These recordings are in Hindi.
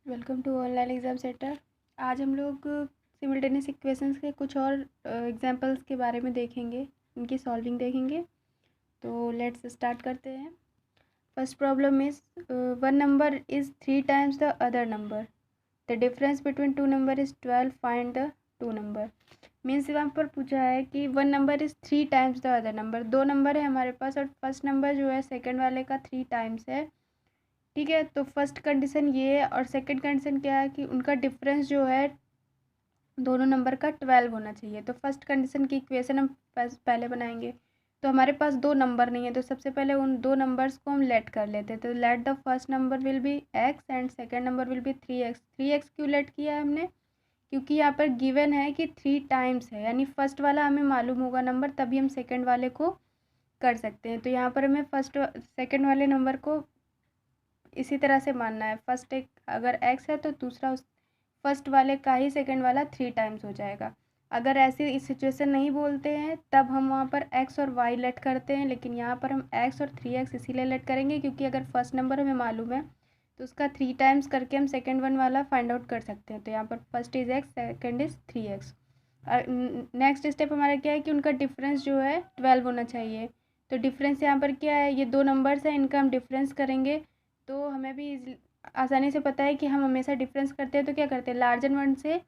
Welcome to online exam centre. आज हम लोग सिमिल्टेनियस इक्वेशंस के कुछ और एग्जांपल्स के बारे में देखेंगे, इनकी सॉल्विंग देखेंगे। तो लेट्स स्टार्ट करते हैं। First problem is one number is 3 times the other number, the difference between two number is 12, find the two number. Means यहाँ पर पूछा है कि one number is 3 times the other number, दो नंबर है हमारे पास और फर्स्ट नंबर जो है सेकेंड वाले का 3 टाइम्स है। ठीक है, तो फर्स्ट कंडीशन ये है और सेकंड कंडीशन क्या है कि उनका डिफरेंस जो है दोनों नंबर का 12 होना चाहिए। तो फर्स्ट कंडीशन की इक्वेशन हम पहले बनाएंगे। तो हमारे पास दो नंबर नहीं है, तो सबसे पहले उन दो नंबर्स को हम लेट कर लेते हैं। तो let the first number will be x and second number will be 3x। 3x क्यों लेट किया है हमने? क्योंकि यहाँ पर गिवन है कि 3 टाइम्स है, यानी फर्स्ट वाला हमें मालूम होगा नंबर, तभी हम सेकेंड वाले को कर सकते हैं। तो यहाँ पर हमें फर्स्ट सेकेंड वाले नंबर को इसी तरह से मानना है। फर्स्ट एक अगर एक्स है तो दूसरा उस फर्स्ट वाले का ही सेकंड वाला 3 टाइम्स हो जाएगा। अगर ऐसी इस सिचुएशन नहीं बोलते हैं तब हम वहाँ पर एक्स और वाई लेट करते हैं, लेकिन यहाँ पर हम एक्स और 3x इसीलिए लेट करेंगे क्योंकि अगर फर्स्ट नंबर हमें मालूम है तो उसका 3 टाइम्स करके हम सेकेंड वन वाला फाइंड आउट कर सकते हैं। तो यहाँ पर first is x, second is 3x। Next step हमारा क्या है कि उनका डिफरेंस जो है 12 होना चाहिए। तो डिफरेंस यहाँ पर क्या है, ये दो नंबर्स हैं, इनका हम डिफरेंस करेंगे। तो हमें भी आसानी से पता है कि हम हमेशा डिफरेंस करते हैं तो क्या करते हैं, लार्जर वन से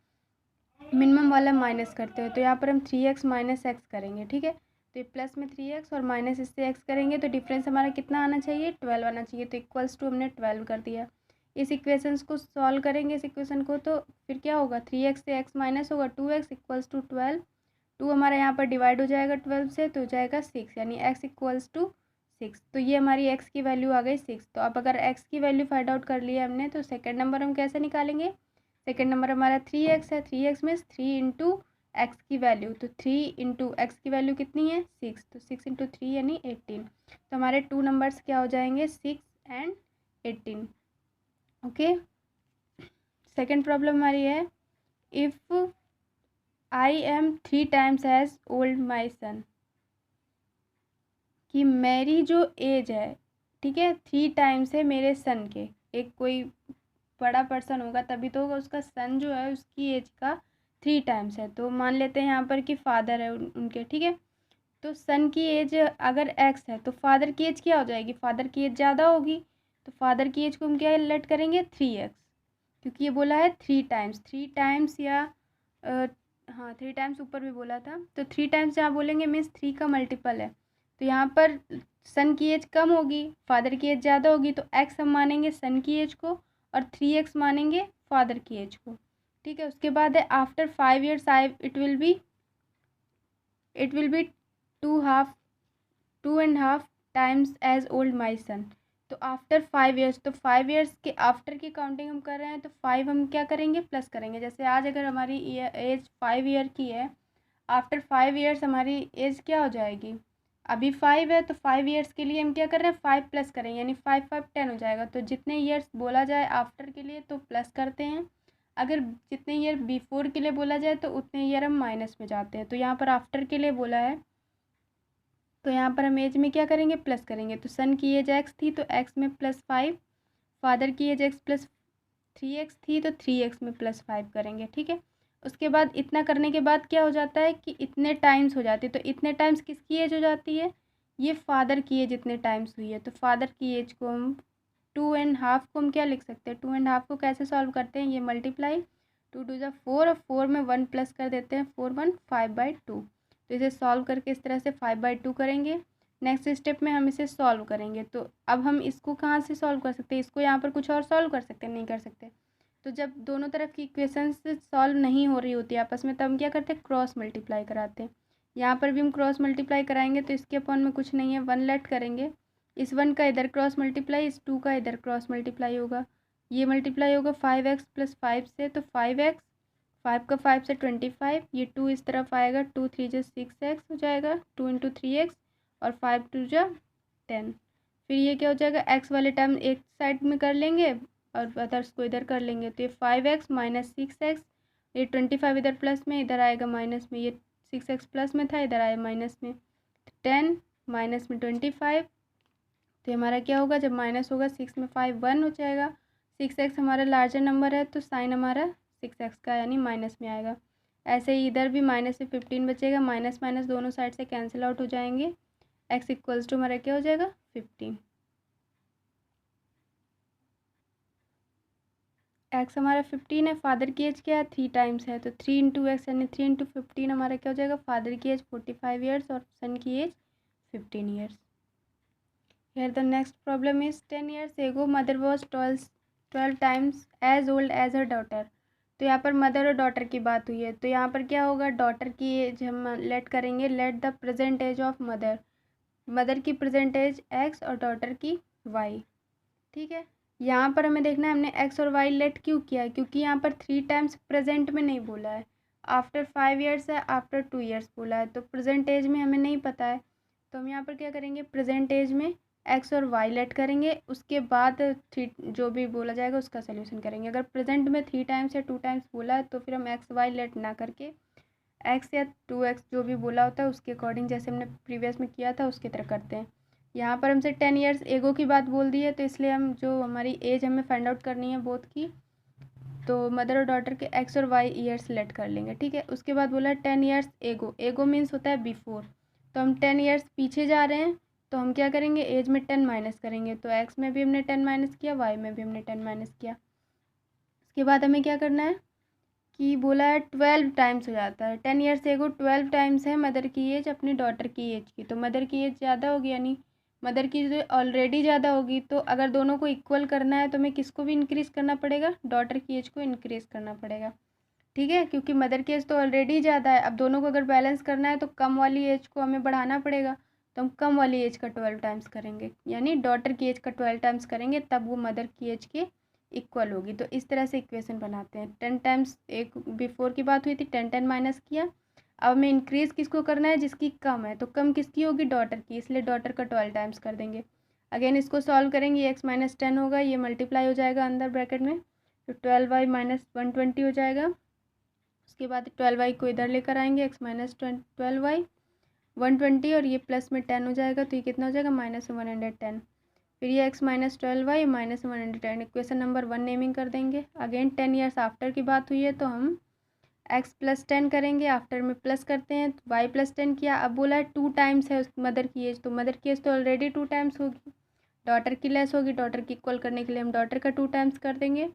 मिनिमम वाला माइनस करते हैं। तो यहाँ पर हम 3x माइनस एक्स करेंगे। ठीक है, तो ये प्लस में 3x और माइनस इससे x करेंगे तो डिफरेंस हमारा कितना आना चाहिए, 12 आना चाहिए। तो इक्वल्स टू हमने 12 कर दिया। इस इक्वेशंस को सॉल्व करेंगे, इस इक्वेशन को, तो फिर क्या होगा, 3x से x माइनस होगा, 2x इक्वल्स टू 12। 2 हमारा यहाँ पर डिवाइड हो जाएगा 12 से, तो हो जाएगा 6, यानी x इक्वल्स टू 6। तो ये हमारी x की वैल्यू आ गई 6। तो अब अगर x की वैल्यू फाइंड आउट कर लिया हमने तो सेकेंड नंबर हम कैसे निकालेंगे? सेकेंड नंबर हमारा 3x है, 3x मीन्स 3 इंटू एक्स की वैल्यू। तो 3 इंटू एक्स की वैल्यू कितनी है, 6। तो 6 इंटू 3 यानी 18। तो हमारे टू नंबर्स क्या हो जाएंगे, 6 एंड 18। ओके, सेकेंड प्रॉब्लम हमारी है, if I am 3 times as old my son, कि मेरी जो एज है, ठीक है, 3 टाइम्स है मेरे सन के। एक कोई बड़ा पर्सन होगा तभी तो होगा, उसका सन जो है उसकी एज का 3 टाइम्स है। तो मान लेते हैं यहाँ पर कि फादर है उनके। ठीक है, तो सन की एज अगर एक्स है तो फादर की एज क्या हो जाएगी, फादर की एज ज़्यादा होगी। तो फादर की एज को हम क्या लेट करेंगे, 3x, क्योंकि ये बोला है 3 टाइम्स। 3 टाइम्स या हाँ 3 टाइम्स ऊपर भी बोला था, तो 3 टाइम्स यहाँ बोलेंगे मीन्स 3 का मल्टीपल है। तो यहाँ पर सन की एज कम होगी, फादर की एज ज़्यादा होगी, तो एक्स हम मानेंगे सन की एज को और 3x मानेंगे फादर की एज को। ठीक है, उसके बाद है after 5 years I it will be 2.5 times as old my son. तो आफ्टर 5 ईयर्स, तो 5 ईयर्स के आफ्टर की काउंटिंग हम कर रहे हैं, तो 5 हम क्या करेंगे, प्लस करेंगे। जैसे आज अगर हमारी एज 5 ईयर की है, आफ्टर 5 ईयर्स हमारी एज क्या हो जाएगी, अभी 5 है तो 5 ईयर्स के लिए हम क्या कर रहे हैं, 5 प्लस करेंगे, यानी 5 5 10 हो जाएगा। तो जितने ईयर्स बोला जाए आफ्टर के लिए तो प्लस करते हैं, अगर जितने ईयर बिफोर के लिए बोला जाए तो उतने ईयर हम माइनस में जाते हैं। तो यहाँ पर आफ्टर के लिए बोला है तो यहाँ पर हम एज में क्या करेंगे, प्लस करेंगे। तो सन की एज एक्स थी तो एक्स में +5, फादर की एज एक्स प्लस 3x थी तो 3x में +5 करेंगे। ठीक है, उसके बाद इतना करने के बाद क्या हो जाता है कि इतने टाइम्स हो जाती है। तो इतने टाइम्स किसकी एज हो जाती है, ये फादर की एज इतने टाइम्स हुई है। तो फादर की एज को हम 2.5 को हम क्या लिख सकते हैं, 2.5 को कैसे सॉल्व करते हैं, ये मल्टीप्लाई 2 2 ज़ा 4 और 4 में 1 प्लस कर देते हैं, 4 1 5/2। तो इसे सॉल्व करके इस तरह से 5/2 करेंगे। नेक्स्ट स्टेप में हम इसे सॉल्व करेंगे। तो अब हम इसको कहाँ से सॉल्व कर सकते हैं, इसको यहाँ पर कुछ और सॉल्व कर सकते हैं, नहीं कर सकते। तो जब दोनों तरफ की इक्वेशंस सॉल्व नहीं हो रही होती आपस में, तब हम क्या करते हैं, क्रॉस मल्टीप्लाई कराते हैं। यहाँ पर भी हम क्रॉस मल्टीप्लाई कराएंगे तो इसके अपॉन में कुछ नहीं है, 1 लेट करेंगे। इस 1 का इधर क्रॉस मल्टीप्लाई, इस 2 का इधर क्रॉस मल्टीप्लाई होगा, ये मल्टीप्लाई होगा 5x + 5 से, तो 5x, 5 का 5 से 25, ये 2 इस तरफ आएगा, 2 3 जा 6x हो जाएगा, 2 इंटू 3x और 5 2 जा 10। फिर ये क्या हो जाएगा, x वाले टर्म एक साइड में कर लेंगे और अदर्स को इधर कर लेंगे। तो ये 5x माइनस 6x, ये 25 इधर प्लस में, इधर आएगा माइनस में, ये 6x प्लस में था, इधर आया माइनस में, 10 माइनस में 25। तो हमारा क्या होगा, जब माइनस होगा 6 में 5 1 हो जाएगा, 6x हमारा लार्जर नंबर है तो साइन हमारा 6x का यानी माइनस में आएगा। ऐसे ही इधर भी माइनस से 15 बचेगा, माइनस माइनस दोनों साइड से कैंसिल आउट हो जाएंगे। x इक्वल्स टू हमारा क्या हो जाएगा 15। x हमारा 15 है, फादर की एज क्या है 3 टाइम्स है तो 3 इंटू एक्स यानी 3 इंटू 15 हमारा क्या हो जाएगा, फादर की एज 45 ईयर्स और सन की age 15 years. Here the next problem is 10 years ago mother was 12 times as old as her daughter। तो यहाँ पर मदर और डॉटर की बात हुई है तो यहाँ पर क्या होगा, डॉटर की एज हम लेट करेंगे, let the present age of mother, mother की प्रेजेंट एज x और डॉटर की y। ठीक है, यहाँ पर हमें देखना है हमने x और y लेट क्यों किया है, क्योंकि यहाँ पर 3 टाइम्स प्रेजेंट में नहीं बोला है, आफ्टर 5 ईयर्स है, आफ्टर 2 ईयर्स बोला है, तो प्रेजेंट एज में हमें नहीं पता है तो हम यहाँ पर क्या करेंगे, प्रेजेंट एज में x और y लेट करेंगे, उसके बाद थ्री जो भी बोला जाएगा उसका सोल्यूशन करेंगे। अगर प्रेजेंट में 3 टाइम्स या 2 टाइम्स बोला है तो फिर हम x y लेट ना करके x या 2x जो भी बोला होता है उसके अकॉर्डिंग जैसे हमने प्रीवियस में किया था उसकी तरह करते हैं। यहाँ पर हमसे 10 ईयर्स एगो की बात बोल दी है तो इसलिए हम जो हमारी एज हमें फाइंड आउट करनी है बोथ की, तो मदर और डॉटर के x और y ईयर्स लेट कर लेंगे। ठीक है, उसके बाद बोला 10 ईयर्स एगो, एगो मीन्स होता है बिफोर, तो हम 10 ईयर्स पीछे जा रहे हैं तो हम क्या करेंगे, एज में 10 माइनस करेंगे, तो x में भी हमने 10 माइनस किया, y में भी हमने 10 माइनस किया। उसके बाद हमें क्या करना है कि बोला है 12 टाइम्स हो जाता है, 10 ईयर्स एगो 12 टाइम्स है मदर की एज अपनी डॉटर की एज की, तो मदर की एज ज़्यादा होगी यानी मदर की जो ऑलरेडी ज़्यादा होगी, तो अगर दोनों को इक्वल करना है तो हमें किसको भी इंक्रीज़ करना पड़ेगा, डॉटर की एज को इंक्रीज़ करना पड़ेगा। ठीक है, क्योंकि मदर की एज तो ऑलरेडी ज़्यादा है, अब दोनों को अगर बैलेंस करना है तो कम वाली एज को हमें बढ़ाना पड़ेगा, तो हम कम वाली एज का 12 टाइम्स करेंगे यानी डॉटर की एज का 12 टाइम्स करेंगे तब वो मदर की एज के इक्वल होगी। तो इस तरह से इक्वेशन बनाते हैं। 10 टाइम्स एक बिफोर की बात हुई थी, 10 माइनस किया, अब हमें इंक्रीज़ किसको करना है, जिसकी कम है, तो कम किसकी होगी, डॉटर की, इसलिए डॉटर का 12 टाइम्स कर देंगे। अगेन इसको सॉल्व करेंगे, ये x माइनस 10 होगा, ये मल्टीप्लाई हो जाएगा अंदर ब्रैकेट में, तो 12y माइनस 120 हो जाएगा। उसके बाद 12y को इधर लेकर आएंगे, x माइनस 12y 120 और ये प्लस में 10 हो जाएगा, तो ये कितना हो जाएगा माइनस 110। फिर ये x minus 12y minus 110, equation number 1 naming कर देंगे। अगेन 10 ईयर्स आफ्टर की बात हुई है तो हम x प्लस 10 करेंगे, आफ्टर में प्लस करते हैं तो y प्लस 10 किया। अब बोला है 2 टाइम्स है उस मदर की एज, तो मदर की एज तो ऑलरेडी 2 टाइम्स होगी, डॉटर की लेस होगी, डॉटर की इक्वल करने के लिए हम डॉटर का 2 टाइम्स कर देंगे।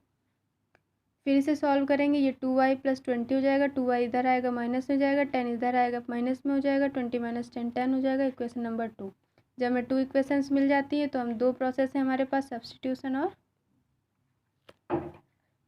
फिर इसे सॉल्व करेंगे, ये 2y प्लस 20 हो जाएगा, 2y इधर आएगा माइनस में जाएगा, 10 इधर आएगा माइनस में हो जाएगा, 20 माइनस 10 10 हो जाएगा, इक्वेशन नंबर 2। जब हमें 2 इक्वेशंस मिल जाती है तो हम 2 प्रोसेस है हमारे पास, सब्स्टिट्यूशन और,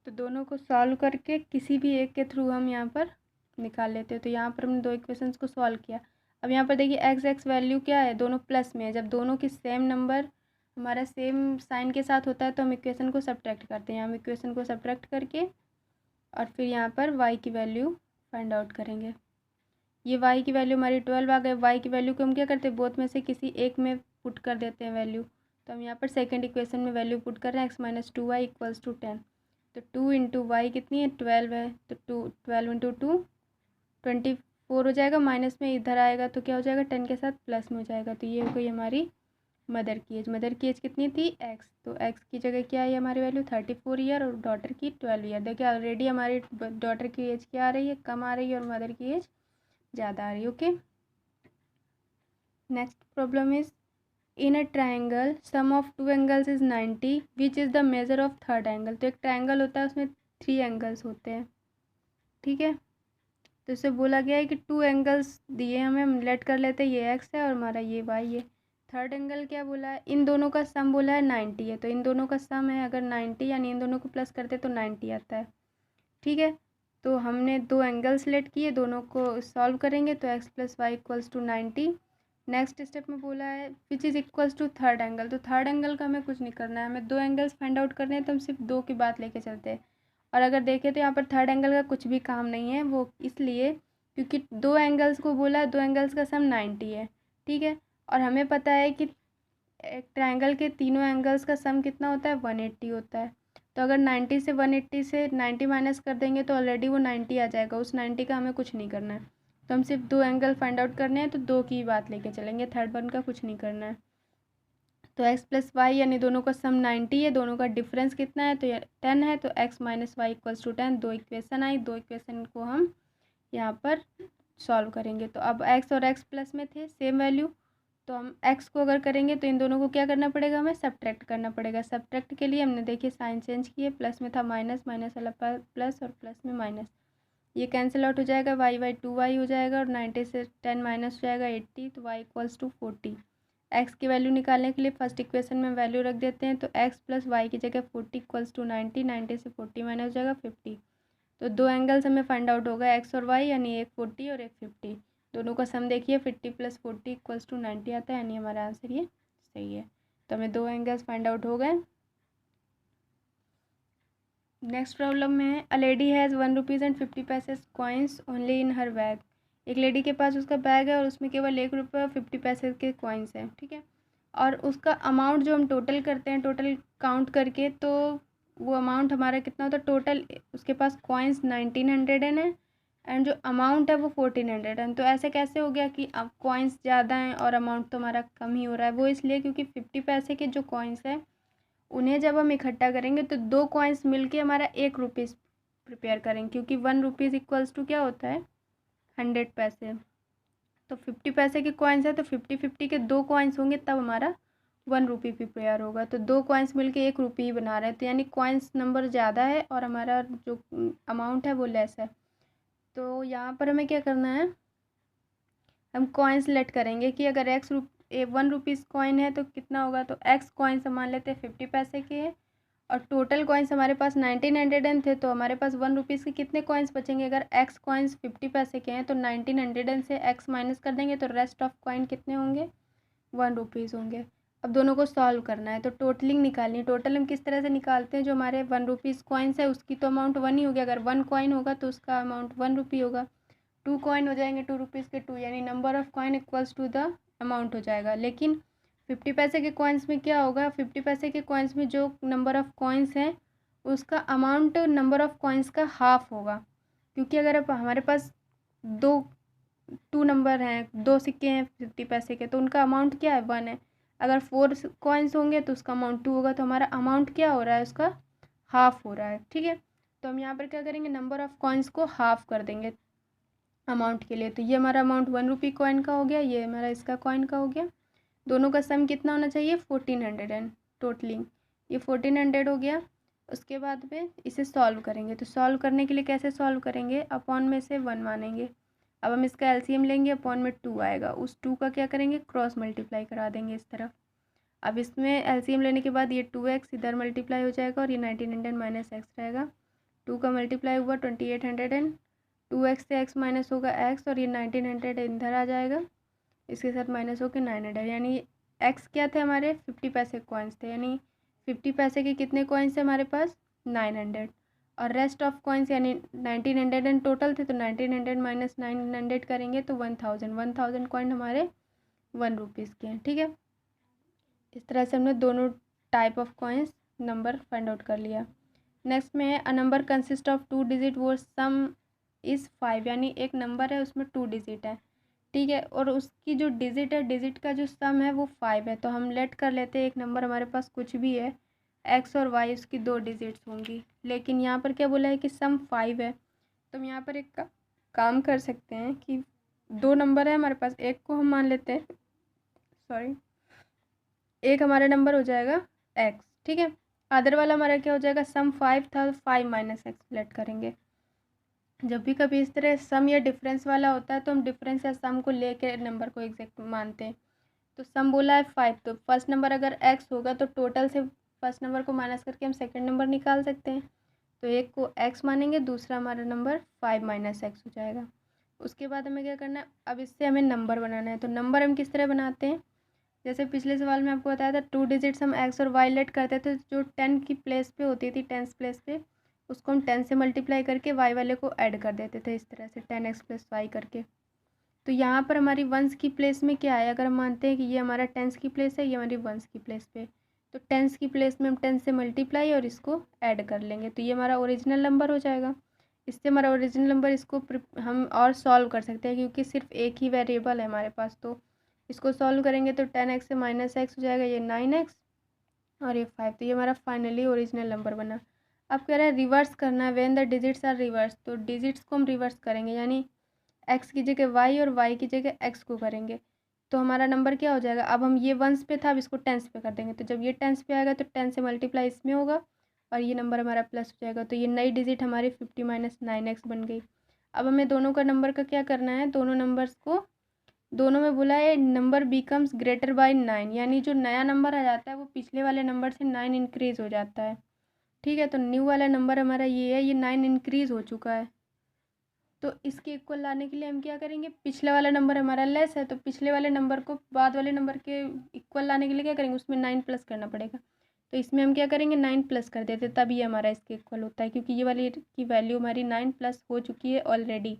तो दोनों को सॉल्व करके किसी भी एक के थ्रू हम यहाँ पर निकाल लेते हैं। तो यहाँ पर हमने 2 इक्वेशंस को सॉल्व किया। अब यहाँ पर देखिए x वैल्यू क्या है, दोनों प्लस में है, जब दोनों की सेम नंबर हमारा सेम साइन के साथ होता है तो हम इक्वेशन को सब्ट्रैक्ट करते हैं। हम इक्वेशन को सब्ट्रैक्ट करके और फिर यहाँ पर y की वैल्यू फाइंड आउट करेंगे। ये y की वैल्यू हमारी 12 आ गई, y की वैल्यू को हम क्या करते हैं, बोथ में से किसी एक में पुट कर देते हैं वैल्यू, तो हम यहाँ पर सेकंड इक्वेशन में वैल्यू पुट कर रहे हैं, x minus 2y equals to 10, तो 2 इंटू वाई कितनी है 12 है, तो 12 इंटू 2 24 हो जाएगा, माइनस में इधर आएगा तो क्या हो जाएगा 10 के साथ प्लस में हो जाएगा, तो ये हो गई हमारी मदर की एज। मदर की एज कितनी थी x, तो x की जगह क्या है हमारी वैल्यू 34 ईयर और डॉटर की 12 ईयर। देखिए ऑलरेडी हमारी डॉटर की एज क्या आ रही है, कम आ रही है, और मदर की एज ज़्यादा आ रही है। Okay, next problem is in a triangle sum of 2 angles is 90 which is the measure of third angle. तो एक ट्राइंगल होता है उसमें 3 एंगल्स होते हैं। ठीक है, तो इसे बोला गया है कि 2 एंगल्स दिए हमें, हम लेट कर लेते हैं, ये x है और हमारा ये y है। थर्ड एंगल क्या बोला है, इन दोनों का सम बोला है 90 है, तो इन दोनों का सम है अगर 90 यानी इन दोनों को प्लस करते तो 90 आता है। ठीक है, तो हमने 2 एंगल्स लेट किए, दोनों को सॉल्व करेंगे तो x plus Y equals to 90। Next step में बोला है which is equals to third angle, तो थर्ड एंगल का हमें कुछ नहीं करना है, हमें 2 एंगल्स फाइंड आउट करने हैं तो हम सिर्फ 2 की बात लेके चलते हैं। और अगर देखें तो यहाँ पर थर्ड एंगल का कुछ भी काम नहीं है, वो इसलिए क्योंकि 2 एंगल्स को बोला है, 2 एंगल्स का सम 90 है। ठीक है, और हमें पता है कि एक ट्राइंगल के तीनों एंगल्स का सम कितना होता है 180 होता है, तो अगर 90 से 180 से 90 माइनस कर देंगे तो ऑलरेडी वो 90 आ जाएगा, उस 90 का हमें कुछ नहीं करना है, तो हम सिर्फ 2 एंगल फाइंड आउट करने हैं तो 2 की बात लेके चलेंगे, थर्ड वन का कुछ नहीं करना है। तो x प्लस वाई यानी दोनों का सम 90 है, दोनों का डिफरेंस कितना है तो ये 10 है, तो x minus Y equals to 10। दो इक्वेशन आई, दो इक्वेशन को हम यहाँ पर सॉल्व करेंगे। तो अब x और x प्लस में थे सेम वैल्यू, तो हम x को अगर करेंगे तो इन दोनों को क्या करना पड़ेगा, हमें सब्ट्रैक्ट करना पड़ेगा। सब्ट्रैक्ट के लिए हमने देखिए साइन चेंज किए, प्लस में था माइनस, माइनस वाला प्लस और प्लस में माइनस, ये कैंसिल आउट हो जाएगा, वाई वाई 2y हो जाएगा और 90 से 10 माइनस हो जाएगा 80, तो y इक्वल्स टू 40। x की वैल्यू निकालने के लिए फर्स्ट इक्वेशन में वैल्यू रख देते हैं, तो x प्लस वाई की जगह 40 इक्वल्स टू 90, 90 से 40 माइनस हो जाएगा 50। तो दो एंगल्स हमें फाइंड आउट होगा x और y, यानी एक 40 और एक 50। दोनों का सम देखिए 50 प्लस 40 इक्वल्स टू 90 आता है, यानी हमारा आंसर ये सही है। तो हमें दो एंगल्स फाइंड आउट हो गए। नेक्स्ट प्रॉब्लम में है a lady has 1 rupees and 50 पैसे coins only in her bag. एक लेडी के पास उसका बैग है और उसमें केवल 1 रुपये और 50 पैसे के कॉइन्स हैं, ठीक है। और उसका अमाउंट जो हम टोटल करते हैं, टोटल काउंट करके, तो वो अमाउंट हमारा कितना होता है टोटल, उसके पास कॉइन्स 1900 है एंड जो अमाउंट है वो 1400 है। तो ऐसे कैसे हो गया कि अब कॉइन्स ज़्यादा हैं और अमाउंट तो हमारा कम ही हो रहा है? वो इसलिए क्योंकि 50 पैसे के जो कॉइन्स हैं उन्हें जब हम इकट्ठा करेंगे तो दो कॉइन्स मिलके हमारा 1 रुपीज़ प्रिपेयर करेंगे, क्योंकि 1 रुपीज़ इक्वल्स टू क्या होता है 100 पैसे। तो 50 पैसे के कॉइन्स है तो 50-50 के दो कॉइन्स होंगे तब हमारा 1 रुपी प्रिपेयर होगा। तो दो कॉइन्स मिलके 1 रुपी ही बना रहे हैं, तो यानी कॉइन्स नंबर ज़्यादा है और हमारा जो अमाउंट है वो लेस है। तो यहाँ पर हमें क्या करना है, हम कॉइन सेलेक्ट करेंगे कि अगर 1 रुपीज़ कॉइन है तो कितना होगा, तो x कॉइन्स मान लेते हैं 50 पैसे के हैं और टोटल कॉइन्स हमारे पास 1900 थे, तो हमारे पास 1 रुपीज़ के कितने कॉइन्स बचेंगे। अगर x कॉइन्स 50 पैसे के हैं तो 1900 से x माइनस कर देंगे तो रेस्ट ऑफ कॉइन कितने होंगे 1 रुपीज़ होंगे। अब दोनों को सॉल्व करना है तो टोटलिंग निकालनी है। टोटल हम किस तरह से निकालते हैं, जो हमारे 1 रुपीज़ कॉइन्स है उसकी तो अमाउंट 1 ही होगी, अगर 1 कॉइन होगा तो उसका अमाउंट 1 रुपी होगा। 2 कॉइन हो जाएंगे 2 रुपीज़ के 2, यानी number of coin equals to the amount हो जाएगा। लेकिन 50 पैसे के कॉइन्स में क्या होगा, 50 पैसे के कॉइन्स में जो नंबर ऑफ़ कॉइन्स हैं उसका अमाउंट नंबर ऑफ़ कॉइन्स का हाफ होगा, क्योंकि अगर अब हमारे पास दो 2 नंबर हैं, दो सिक्के हैं 50 पैसे के, तो उनका अमाउंट क्या है 1 है। अगर 4 कॉइन्स होंगे तो उसका अमाउंट 2 होगा, तो हमारा अमाउंट क्या हो रहा है उसका हाफ हो रहा है, ठीक है। तो हम यहाँ पर क्या करेंगे, नंबर ऑफ़ कॉइन्स को हाफ कर देंगे अमाउंट के लिए। तो ये हमारा अमाउंट 1 रुपी कॉइन का हो गया, ये हमारा इसका कॉइन का हो गया। दोनों का सम कितना होना चाहिए 1400 एंड टोटलिंग ये 1400 हो गया। उसके बाद में इसे सॉल्व करेंगे, तो सॉल्व करने के लिए कैसे सॉल्व करेंगे, अपॉन में से 1 मानेंगे। अब हम इसका एलसीएम लेंगे, अपॉन में 2 आएगा, उस 2 का क्या करेंगे क्रॉस मल्टीप्लाई करा देंगे इस तरफ। अब इसमें एलसीएम लेने के बाद ये 2x इधर मल्टीप्लाई हो जाएगा और ये 1900 माइनस x रहेगा। 2 का मल्टीप्लाई हुआ 2800 एंड 2x से x माइनस होगा x और ये 1900 इधर आ जाएगा, इसके साथ माइनस होकर 900, यानी x क्या थे हमारे 50 पैसे कॉइन्स थे, यानी 50 पैसे के कितने कॉइन्स थे हमारे पास 900 और रेस्ट ऑफ कॉइन्स यानी 1900 एंड टोटल थे, तो 1900 माइनस 900 करेंगे तो 1000 कॉइन हमारे 1 रुपीज़ के हैं, ठीक है। इस तरह से हमने दोनों type of coins number find out कर लिया। नेक्स्ट में है a number consist of 2 digit वो सम इज़ 5, यानी एक नंबर है उसमें 2 डिजिट है, ठीक है, और उसकी जो डिजिट है, डिजिट का जो सम है वो 5 है। तो हम लेट कर लेते हैं एक नंबर हमारे पास कुछ भी है x और y उसकी 2 डिजिट्स होंगी, लेकिन यहाँ पर क्या बोला है कि सम 5 है। तो हम यहाँ पर एक काम कर सकते हैं कि दो नंबर है हमारे पास, एक को हम मान लेते हैं, सॉरी, एक हमारा नंबर हो जाएगा x, ठीक है, अदर वाला हमारा क्या हो जाएगा सम 5 था, 5 माइनस एक्स लेट करेंगे। जब भी कभी इस तरह सम या डिफरेंस वाला होता है तो हम डिफरेंस या सम को लेके नंबर को एग्जैक्ट मानते हैं। तो सम बोला है 5, तो फर्स्ट नंबर अगर x होगा तो टोटल से फर्स्ट नंबर को माइनस करके हम सेकंड नंबर निकाल सकते हैं। तो एक को x मानेंगे, दूसरा हमारा नंबर 5 माइनस एक्स हो जाएगा। उसके बाद हमें क्या करना है, अब इससे हमें नंबर बनाना है। तो नंबर हम किस तरह बनाते हैं, जैसे पिछले सवाल में आपको बताया था 2 डिजिट्स हम x और y लेट करते थे, जो 10 की प्लेस पे होती थी, 10 प्लेस पे उसको हम 10 से मल्टीप्लाई करके y वाले को ऐड कर देते थे, इस तरह से 10x प्लस वाई करके। तो यहाँ पर हमारी वंस की प्लेस में क्या है, अगर हम मानते हैं कि ये हमारा टेंस की प्लेस है, ये हमारी वंस की प्लेस पे, तो टेंस की प्लेस में हम 10 से मल्टीप्लाई और इसको ऐड कर लेंगे, तो ये हमारा ओरिजिनल नंबर हो जाएगा। इससे हमारा ओरिजिनल नंबर इसको हम और सॉल्व कर सकते हैं, क्योंकि सिर्फ एक ही वेरिएबल है हमारे पास, तो इसको सॉल्व करेंगे तो 10x से -x हो जाएगा, ये 9x और ये 5। तो ये हमारा फाइनली ओरिजिनल नंबर बना। अब कह रहा है रिवर्स करना है, when the digits are reverse. तो डिजिट्स को हम रिवर्स करेंगे, यानी x की जगह y और y की जगह x को करेंगे। तो हमारा नंबर क्या हो जाएगा, अब हम ये वंस पे था, अब इसको टेंस पे कर देंगे। तो जब ये टेंस पे आएगा तो 10 से मल्टीप्लाई इसमें होगा और ये नंबर हमारा प्लस हो जाएगा। तो ये नई डिजिट हमारी 50 - 9x बन गई। अब हमें दोनों का नंबर का क्या करना है, दोनों नंबर्स को दोनों में बोला है नंबर बिकम्स ग्रेटर बाय 9, यानी जो नया नंबर आ जाता है वो पिछले वाले नंबर से 9 इंक्रीज़ हो जाता है। ठीक है, तो न्यू वाला नंबर हमारा ये है, ये 9 इंक्रीज़ हो चुका है। तो इसके इक्वल लाने के लिए हम क्या करेंगे, पिछला वाला नंबर हमारा लेस है, तो पिछले वाले नंबर को बाद वाले नंबर के इक्वल लाने के लिए क्या करेंगे, उसमें 9 प्लस करना पड़ेगा। तो इसमें हम क्या करेंगे, 9 प्लस कर देते, तब ये हमारा इसके इक्वल होता है, क्योंकि ये वाली की वैल्यू हमारी 9 प्लस हो चुकी है ऑलरेडी।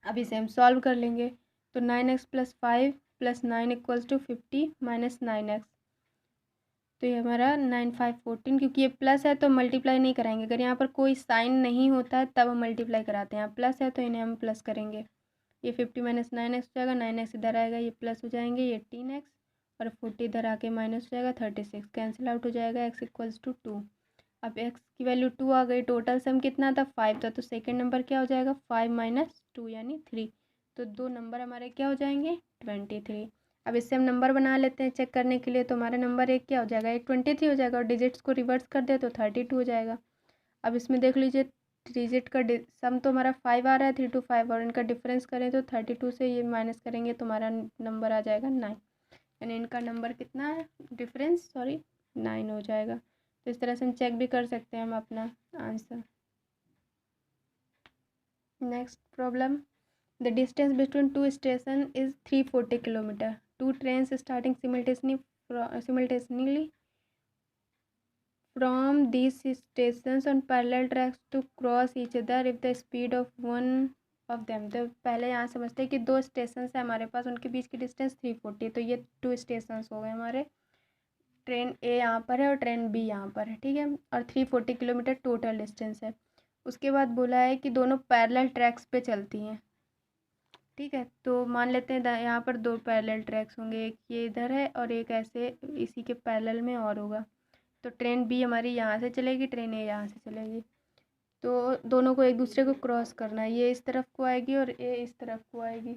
अब इसे हम सॉल्व कर लेंगे। तो 9x + 5 + 9 = 50 - 9x। तो ये हमारा 9 5 14, क्योंकि ये प्लस है तो मल्टीप्लाई नहीं कराएंगे। अगर यहाँ पर कोई साइन नहीं होता है तब हम मल्टीप्लाई कराते हैं, यहाँ प्लस है तो इन्हें हम प्लस करेंगे। ये 50 - 9x हो जाएगा, 9x इधर आएगा, ये प्लस हो जाएंगे, ये 18x और 40 इधर आके माइनस हो जाएगा, 36 कैंसिल आउट हो जाएगा, x = 2। अब x की वैल्यू 2 आ गई, टोटल सम कितना था, 5 था, तो सेकेंड नंबर क्या हो जाएगा, 5 - 2 यानी 3। तो दो नंबर हमारे क्या हो जाएंगे, 23। अब इससे हम नंबर बना लेते हैं चेक करने के लिए। तो हमारा नंबर एक क्या हो जाएगा, एक 23 हो जाएगा, और डिजिट्स को रिवर्स कर दे तो 32 हो जाएगा। अब इसमें देख लीजिए डिजिट का सम तो हमारा 5 आ रहा है, 3 to 5, और इनका डिफरेंस करें तो 32 से ये माइनस करेंगे तो हमारा नंबर आ जाएगा 9, यानी इनका नंबर कितना है, डिफरेंस 9 हो जाएगा। तो इस तरह से हम चेक भी कर सकते हैं हम अपना answer. Next problem, the distance between two station is 340 kilometre. Two trains starting simultaneously from these stations on parallel tracks to cross each other if the speed of one of them। तो पहले यहाँ समझते हैं कि दो स्टेशन है हमारे पास, उनके बीच की डिस्टेंस 340। तो ये 2 स्टेशन हो गए हमारे, ट्रेन ए यहाँ पर है और ट्रेन बी यहाँ पर है, ठीक है, और 340 किलोमीटर टोटल डिस्टेंस है। उसके बाद बोला है कि दोनों पैरेलल ट्रैक्स पे चलती हैं, ठीक है। तो मान लेते हैं यहाँ पर 2 पैरेलल ट्रैक्स होंगे, एक ये इधर है और एक ऐसे इसी के पैरेलल में और होगा। तो ट्रेन बी हमारी यहाँ से चलेगी, ट्रेन ए यहाँ से चलेगी, तो दोनों को एक दूसरे को क्रॉस करना है, ये इस तरफ को आएगी और ए इस तरफ को आएगी,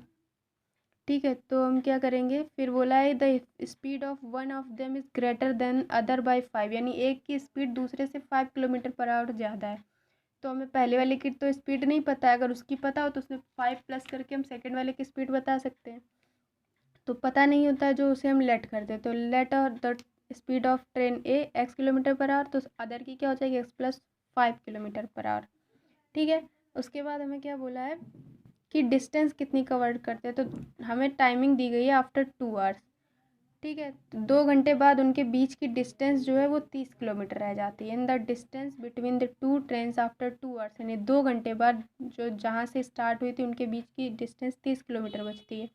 ठीक है। तो हम क्या करेंगे, फिर बोला है the speed of one of them is greater than other by 5, यानी एक की स्पीड दूसरे से 5 km/h ज़्यादा है। तो हमें पहले वाले की तो स्पीड नहीं पता है, अगर उसकी पता हो तो उसमें 5 प्लस करके हम सेकंड वाले की स्पीड बता सकते हैं। तो पता नहीं होता है जो उसे हम लेट कर दे, तो लेट और the speed of train A x km/h, तो अदर की क्या हो जाएगी x + 5 km/h, ठीक है। उसके बाद हमें क्या बोला है कि डिस्टेंस कितनी कवर करते हैं, तो हमें टाइमिंग दी गई है आफ्टर 2 आवर्स, ठीक है। तो 2 घंटे बाद उनके बीच की डिस्टेंस जो है वो 30 किलोमीटर रह जाती है। In the distance between the two trains after 2 hours, यानी 2 घंटे बाद जो जहाँ से स्टार्ट हुई थी उनके बीच की डिस्टेंस 30 किलोमीटर बचती है।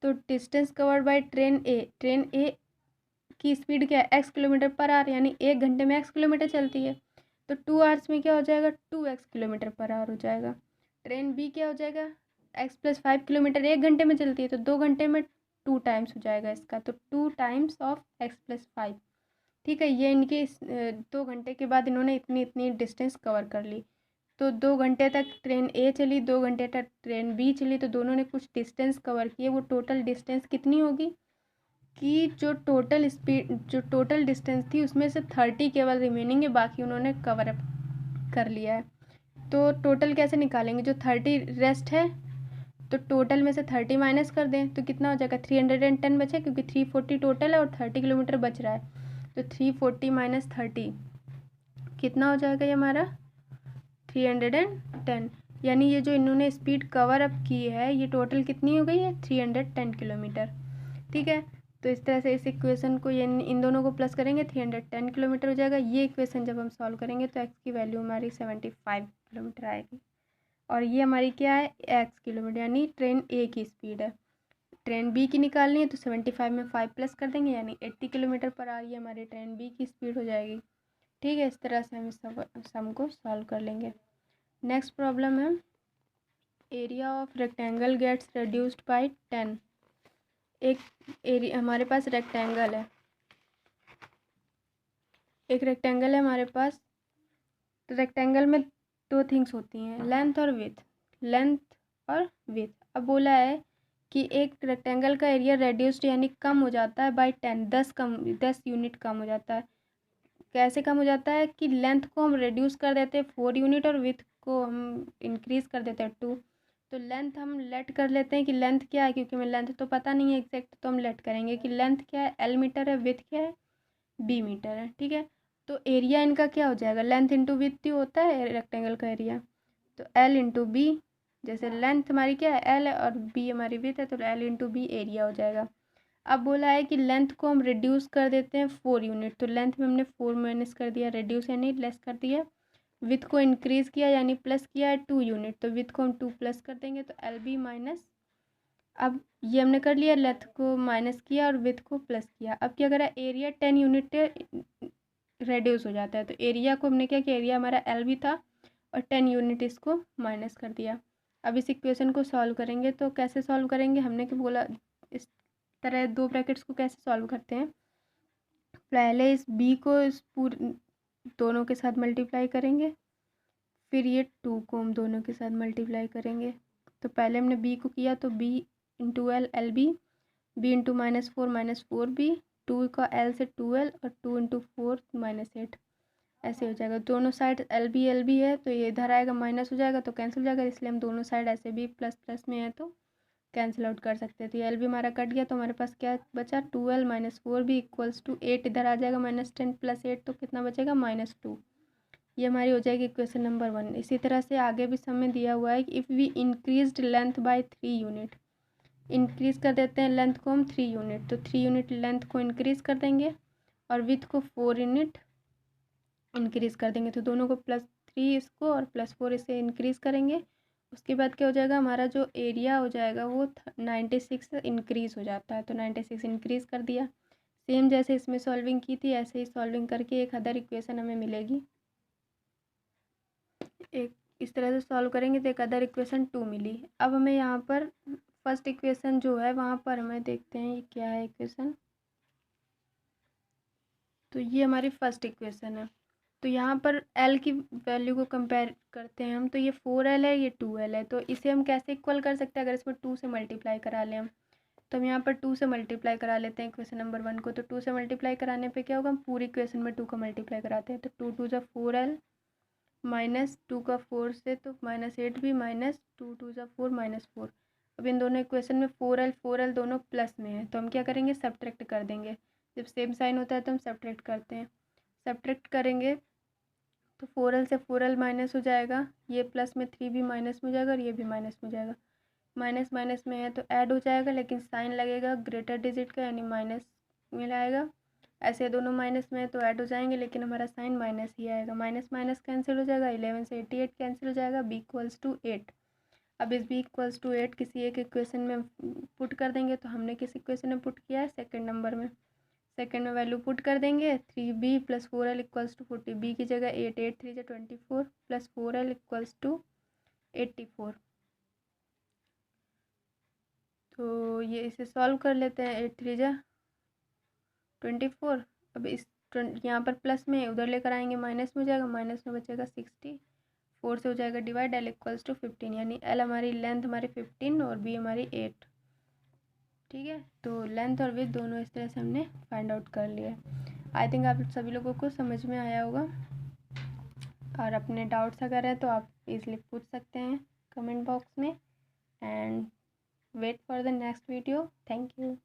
तो डिस्टेंस कवर्ड बाय ट्रेन ए की स्पीड क्या है, x km/h, यानी 1 घंटे में x किलोमीटर चलती है। तो 2 आवर्स में क्या हो जाएगा, 2x km/h हो जाएगा। ट्रेन बी क्या हो जाएगा, x + 5 किलोमीटर 1 घंटे में चलती है, तो 2 घंटे में 2 टाइम्स हो जाएगा इसका, तो 2 टाइम्स ऑफ x + 5, ठीक है। ये इनके 2 घंटे के बाद इन्होंने इतनी इतनी डिस्टेंस कवर कर ली। तो 2 घंटे तक ट्रेन ए चली, 2 घंटे तक ट्रेन बी चली, तो दोनों ने कुछ डिस्टेंस कवर किए। वो टोटल डिस्टेंस कितनी होगी कि जो टोटल डिस्टेंस थी उसमें से 30 केवल रिमेनिंग है, बाकी उन्होंने कवर अप कर लिया है। तो टोटल कैसे निकालेंगे, जो 30 रेस्ट है तो टोटल में से 30 माइनस कर दें तो कितना हो जाएगा, 310 बचे, क्योंकि 340 टोटल है और 30 किलोमीटर बच रहा है। तो 340 - 30 कितना हो जाएगा ये हमारा 310, यानी ये जो इन्होंने स्पीड कवर अप की है ये टोटल कितनी हो गई है, 310 किलोमीटर, ठीक है। तो इस तरह से इस इक्वेशन को इन दोनों को प्लस करेंगे, 310 किलोमीटर हो जाएगा। ये इक्वेशन जब हम सॉल्व करेंगे तो एक्स की वैल्यू हमारी 75 किलोमीटर आएगी, और ये हमारी क्या है, x किलोमीटर, यानी ट्रेन ए की स्पीड है। ट्रेन बी की निकालनी है तो 75 में 5 प्लस कर देंगे, यानी 80 km/h ये हमारी ट्रेन बी की स्पीड हो जाएगी, ठीक है। इस तरह से हम इस सम को सॉल्व कर लेंगे। नेक्स्ट प्रॉब्लम है, area of rectangle gets reduced by 10 एक एरिया हमारे पास रेक्टेंगल है, एक रेक्टेंगल है हमारे पास। रेक्टेंगल में दो थिंग्स होती हैं, लेंथ और विड्थ, लेंथ और विड्थ। अब बोला है कि एक रेक्टेंगल का एरिया रेड्यूस्ड यानी कम हो जाता है बाय 10 यूनिट कम हो जाता है। कैसे कम हो जाता है कि लेंथ को हम रिड्यूस कर देते हैं 4 यूनिट और विड्थ को हम इंक्रीज़ कर देते हैं 2। तो लेंथ हम लेट कर लेते हैं कि लेंथ क्या है, क्योंकि हमें लेंथ तो पता नहीं है एग्जैक्ट, तो हम लेट करेंगे कि लेंथ क्या है, L मीटर है, विड्थ क्या है, B मीटर है। ठीक है, तो एरिया इनका क्या हो जाएगा, लेंथ इंटू विड्थ ही होता है रेक्टेंगल का एरिया, तो L इंटू बी। जैसे लेंथ हमारी क्या है L है और B हमारी विड्थ है, तो L इंटू बी एरिया हो जाएगा। अब बोला है कि लेंथ को हम रिड्यूस कर देते हैं 4 यूनिट, तो लेंथ में हमने 4 माइनस कर दिया, रिड्यूस यानी लेस कर दिया। विथ को इंक्रीज़ किया यानी प्लस किया है 2 यूनिट, तो विथ को हम 2 प्लस कर देंगे, तो एल बी माइनस। अब ये हमने कर लिया, लेंथ को माइनस किया और विथ को प्लस किया। अब क्या करा, एरिया 10 यूनिट रेड्यूस हो जाता है, तो एरिया को हमने क्या किया, एरिया हमारा एल बी था और 10 यूनिट इसको माइनस कर दिया। अब इस इक्वेशन को सॉल्व करेंगे, तो कैसे सॉल्व करेंगे, हमने क्या बोला, इस तरह दो ब्रैकेट्स को कैसे सॉल्व करते हैं। पहले इस बी को इस पूरे दोनों के साथ मल्टीप्लाई करेंगे, फिर ये 2 को हम दोनों के साथ मल्टीप्लाई करेंगे। तो पहले हमने बी को किया, तो B into L, L B into -4 B, 2 का एल से 2l और 2 इंटू 4 -8, ऐसे हो जाएगा। दोनों साइड एल बी है, तो ये इधर आएगा माइनस हो जाएगा, तो कैंसिल हो जाएगा, इसलिए हम दोनों साइड ऐसे भी प्लस प्लस में है तो कैंसिल आउट कर सकते हैं। तो एल बी हमारा कट गया, तो हमारे पास क्या बचा, 2l - 4b इक्वल्स टू 8, इधर आ जाएगा -10 + 8, तो कितना बचेगा -2। ये हमारी हो जाएगी इक्वेशन नंबर 1। इसी तरह से आगे भी समय दिया हुआ है कि if we increased length by 3 unit, increase कर देते हैं लेंथ को हम 3 यूनिट, तो 3 यूनिट लेंथ को इंक्रीज़ कर देंगे और विथ को 4 यूनिट इंक्रीज़ कर देंगे, तो दोनों को +3 इसको और +4 इसे इंक्रीज़ करेंगे। उसके बाद क्या हो जाएगा, हमारा जो एरिया हो जाएगा वो 96 इंक्रीज़ हो जाता है, तो 96 इंक्रीज़ कर दिया। सेम जैसे इसमें सॉल्विंग की थी ऐसे ही सॉल्विंग करके एक अदर इक्वेशन हमें मिलेगी। एक इस तरह से सॉल्व करेंगे तो एक अदर इक्वेशन 2 मिली। अब हमें यहाँ पर फर्स्ट इक्वेशन जो है वहाँ पर हमें देखते हैं ये क्या है इक्वेशन। तो ये हमारी फर्स्ट इक्वेशन है। तो यहाँ पर L की वैल्यू को कंपेयर करते हैं हम, तो ये 4L है, ये 2L है, तो इसे हम कैसे इक्वल कर सकते हैं, अगर इसमें 2 से मल्टीप्लाई करा लें हम, तो हम यहाँ पर 2 से मल्टीप्लाई करा लेते हैं इक्वेशन नंबर 1 को। तो 2 से मल्टीप्लाई कराने पे क्या होगा, हम पूरी इक्वेशन में 2 का मल्टीप्लाई कराते हैं, तो 2 2 ज़ा 4L -2 का 4 से तो -8 भी, -2 2 ज़ा 4 -4। अब इन दोनों इक्वेशन में 4L दोनों प्लस में है, तो हम क्या करेंगे, सब्ट्रैक्ट कर देंगे। जब सेम साइन होता है तो हम सब्ट्रैक्ट करते हैं। सब्ट्रैक्ट करेंगे तो 4L से 4L माइनस हो जाएगा, ये प्लस में 3 भी माइनस में हो जाएगा और ये भी माइनस में हो जाएगा। माइनस माइनस में है तो ऐड हो जाएगा, लेकिन साइन लगेगा ग्रेटर डिजिट का यानी माइनस में आएगा। ऐसे दोनों माइनस में है तो ऐड हो जाएंगे, लेकिन हमारा साइन माइनस ही आएगा। माइनस माइनस कैंसिल हो जाएगा, 11 से 88 कैंसिल हो जाएगा, b इक्वल्स टू 8। अब इस b इक्वल्स टू 8 किसी एक इक्वेशन में पुट कर देंगे, तो हमने किस इक्वेशन में पुट किया है, सेकेंड नंबर में। सेकेंड में वैल्यू पुट कर देंगे, 3b + 4l equals to 40, b की जगह 8, 8 3 24 + 4l इक्वल्स टू 84। तो ये इसे सॉल्व कर लेते हैं, 8 3 24। अब इस यहाँ पर प्लस में उधर लेकर आएंगे माइनस में हो जाएगा, माइनस में बचेगा 60, 4 से हो जाएगा डिवाइड, l इक्वल्स टू 15, यानी l हमारी लेंथ हमारी 15 और b हमारी 8। ठीक है, तो लेंथ और विड्थ दोनों इस तरह से हमने फाइंड आउट कर लिया है। आई थिंक आप सभी लोगों को समझ में आया होगा, और अपने डाउट्स अगर है तो आप इजली पूछ सकते हैं कमेंट बॉक्स में। And wait for the next video. Thank you.